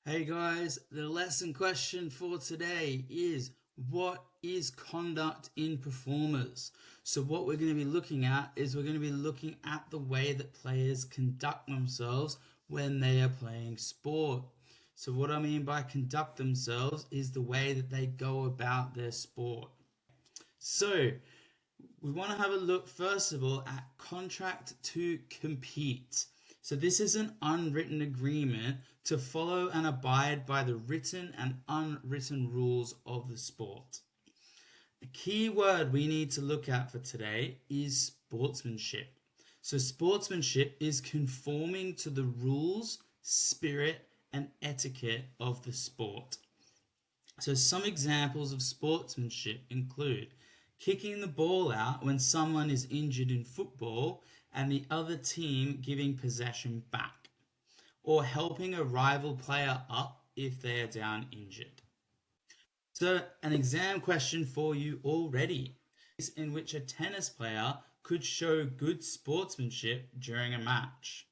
Hey guys, the lesson question for today is what is conduct in performers? So what we're going to be looking at is we're going to be looking at the way that players conduct themselves when they are playing sport. So what I mean by conduct themselves is the way that they go about their sport. So we want to have a look first of all at contract to compete. So this is an unwritten agreement to follow and abide by the written and unwritten rules of the sport. A key word we need to look at for today is sportsmanship. So sportsmanship is conforming to the rules, spirit, and etiquette of the sport. So some examples of sportsmanship include kicking the ball out when someone is injured in football and the other team giving possession back, or helping a rival player up if they are down injured. So an exam question for you already is in which a tennis player could show good sportsmanship during a match.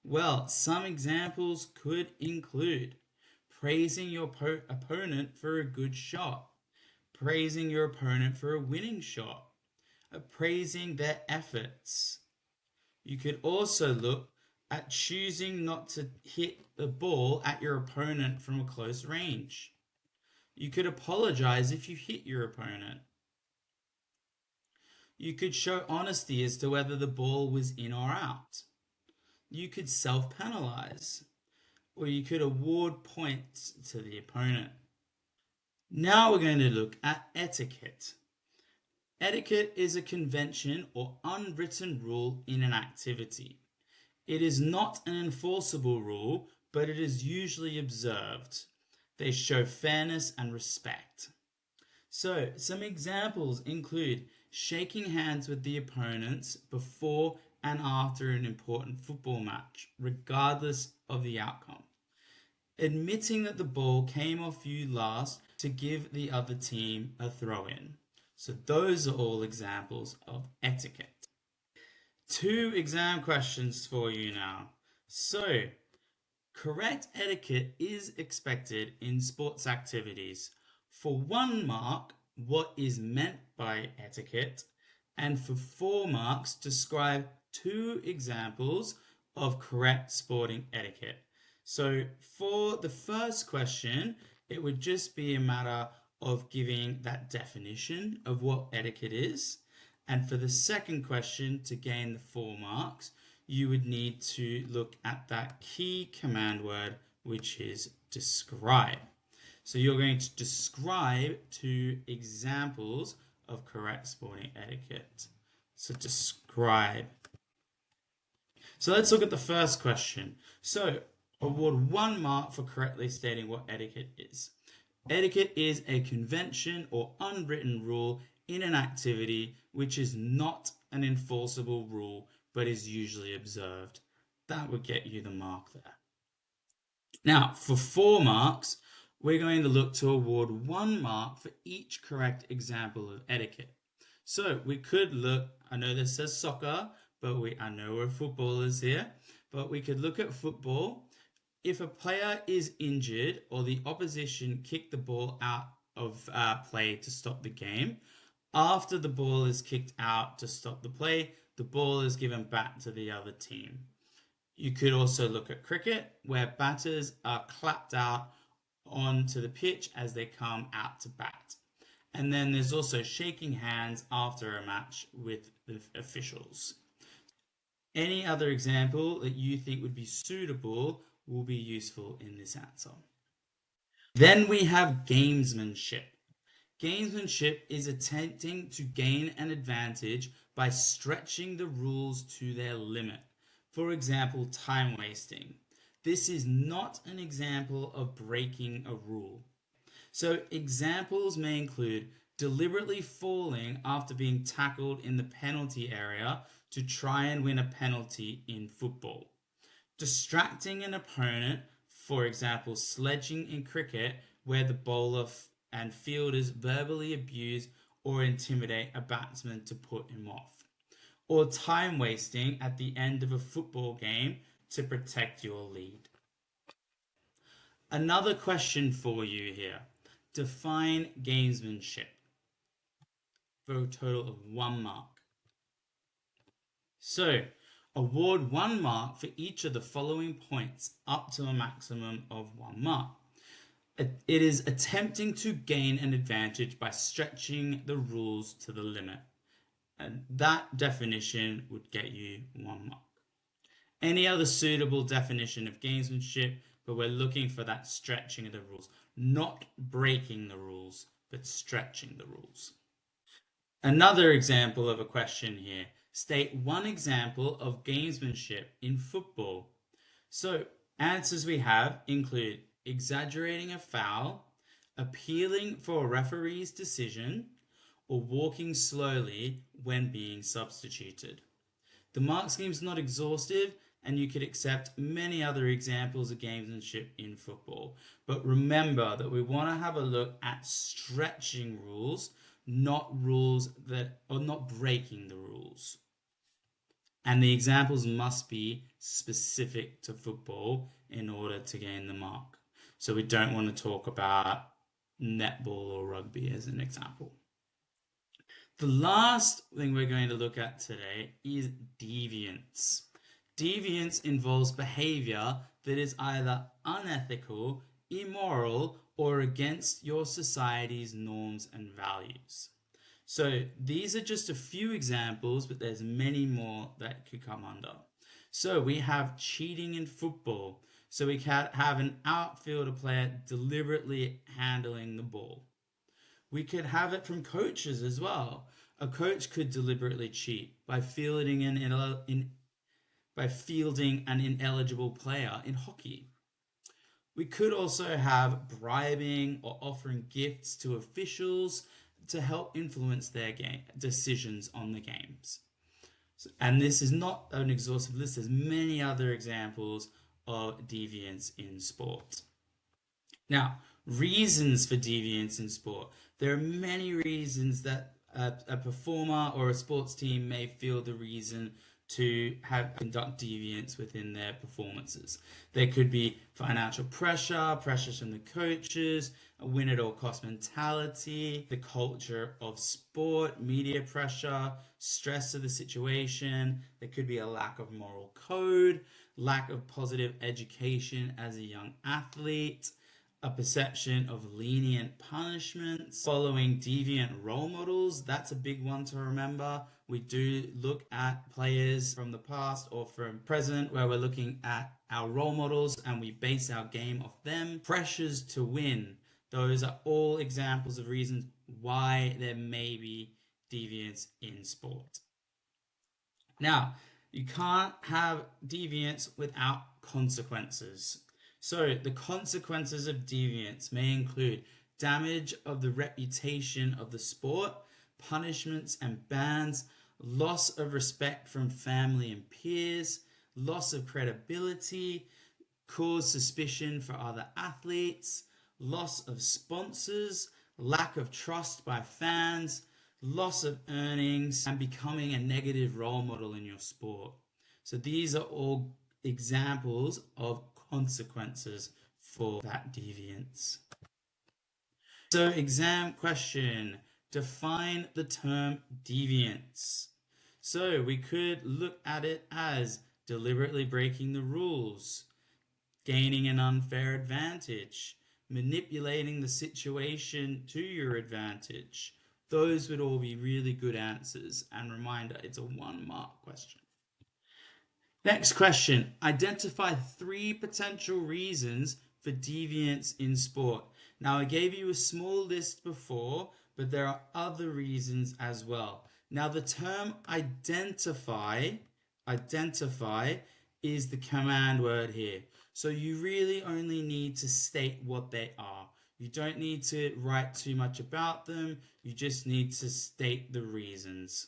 Well, some examples could include praising your opponent for a good shot, praising your opponent for a winning shot, praising their efforts. You could also look at choosing not to hit the ball at your opponent from a close range. You could apologize if you hit your opponent. You could show honesty as to whether the ball was in or out. You could self penalize, or you could award points to the opponent. Now we're going to look at etiquette. Etiquette is a convention or unwritten rule in an activity. It is not an enforceable rule, but it is usually observed. They show fairness and respect. So, some examples include shaking hands with the opponents before and after an important football match, regardless of the outcome. Admitting that the ball came off you last to give the other team a throw in. So, those are all examples of etiquette. Two exam questions for you now. So, correct etiquette is expected in sports activities. For 1 mark, what is meant by etiquette? And for 4 marks, describe 2 examples of correct sporting etiquette. So for the first question, it would just be a matter of giving that definition of what etiquette is. And for the second question, to gain the 4 marks, you would need to look at that key command word, which is describe. So you're going to describe 2 examples of correct sporting etiquette. So describe. So let's look at the first question. So award 1 mark for correctly stating what etiquette is. Etiquette is a convention or unwritten rule in an activity which is not an enforceable rule but is usually observed. That would get you the mark there. Now, for 4 marks, we're going to look to award 1 mark for each correct example of etiquette. So we could look, I know this says soccer, but I know we're footballers here, but we could look at football. If a player is injured or the opposition kick the ball out of play to stop the game, after the ball is kicked out to stop the play, the ball is given back to the other team. You could also look at cricket, where batters are clapped out onto the pitch as they come out to bat. And then there's also shaking hands after a match with the officials. Any other example that you think would be suitable will be useful in this answer. Then we have gamesmanship. Gamesmanship is attempting to gain an advantage by stretching the rules to their limit. For example, time wasting. This is not an example of breaking a rule. So examples may include deliberately falling after being tackled in the penalty area to try and win a penalty in football. Distracting an opponent, for example, sledging in cricket, where the bowler and fielders verbally abuse or intimidate a batsman to put him off. Or time wasting at the end of a football game to protect your lead. Another question for you here. Define gamesmanship for a total of 1 mark. So, award 1 mark for each of the following points up to a maximum of 1 mark. It is attempting to gain an advantage by stretching the rules to the limit. And that definition would get you 1 mark. Any other suitable definition of gamesmanship, but we're looking for that stretching of the rules, not breaking the rules, but stretching the rules. Another example of a question here. State one example of gamesmanship in football. So answers we have include exaggerating a foul, appealing for a referee's decision, or walking slowly when being substituted. The mark scheme is not exhaustive, and you could accept many other examples of gamesmanship in football. But remember that we want to have a look at stretching rules, not rules that are not breaking the rules. And the examples must be specific to football in order to gain the mark. So we don't want to talk about netball or rugby as an example. The last thing we're going to look at today is deviance. Deviance involves behavior that is either unethical, immoral, or against your society's norms and values. So these are just a few examples, but there's many more that could come under. So we have cheating in football. So we can have an outfielder player deliberately handling the ball. We could have it from coaches as well. A coach could deliberately cheat by fielding an ineligible player in hockey. We could also have bribing or offering gifts to officials to help influence their decisions on the games. And this is not an exhaustive list. There's many other examples of deviance in sport. Now, reasons for deviance in sport. There are many reasons that a performer or a sports team may feel the reason to conduct deviance within their performances. There could be financial pressures from the coaches, a win-at-all-cost mentality, the culture of sport, media pressure, stress of the situation. There could be a lack of moral code, lack of positive education as a young athlete, a perception of lenient punishments, following deviant role models. That's a big one to remember. We do look at players from the past or from present where we're looking at our role models and we base our game off them. Pressures to win. Those are all examples of reasons why there may be deviance in sport. Now, you can't have deviance without consequences. So the consequences of deviance may include damage of the reputation of the sport, punishments and bans, loss of respect from family and peers, loss of credibility, cause suspicion for other athletes, loss of sponsors, lack of trust by fans, loss of earnings, and becoming a negative role model in your sport. So these are all examples of consequences for that deviance. So exam question, define the term deviance. So we could look at it as deliberately breaking the rules, gaining an unfair advantage, manipulating the situation to your advantage. Those would all be really good answers. And reminder, it's a 1 mark question. Next question, identify 3 potential reasons for deviance in sport. Now, I gave you a small list before, but there are other reasons as well. Now, the term identify is the command word here. So you really only need to state what they are. You don't need to write too much about them. You just need to state the reasons.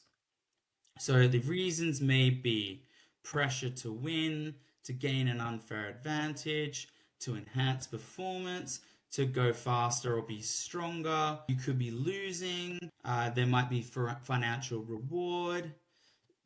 So the reasons may be pressure to win, to gain an unfair advantage, to enhance performance, to go faster or be stronger. You could be losing. There might be financial reward.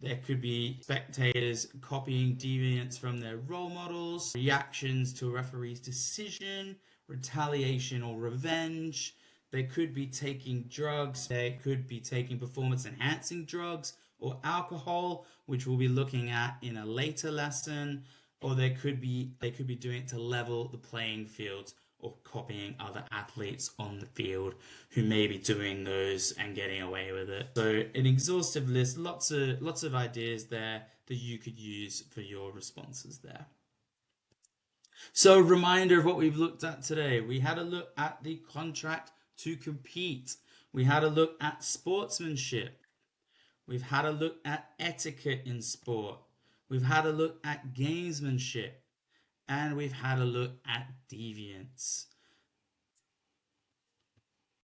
There could be spectators copying deviance from their role models, reactions to a referee's decision, retaliation or revenge. They could be taking drugs. They could be taking performance enhancing drugs or alcohol, which we'll be looking at in a later lesson. Or they could be doing it to level the playing field, or copying other athletes on the field who may be doing those and getting away with it. So an exhaustive list, lots of ideas there that you could use for your responses there. So reminder of what we've looked at today. We had a look at the contract to compete. We had a look at sportsmanship. We've had a look at etiquette in sport. We've had a look at gamesmanship. And we've had a look at deviance.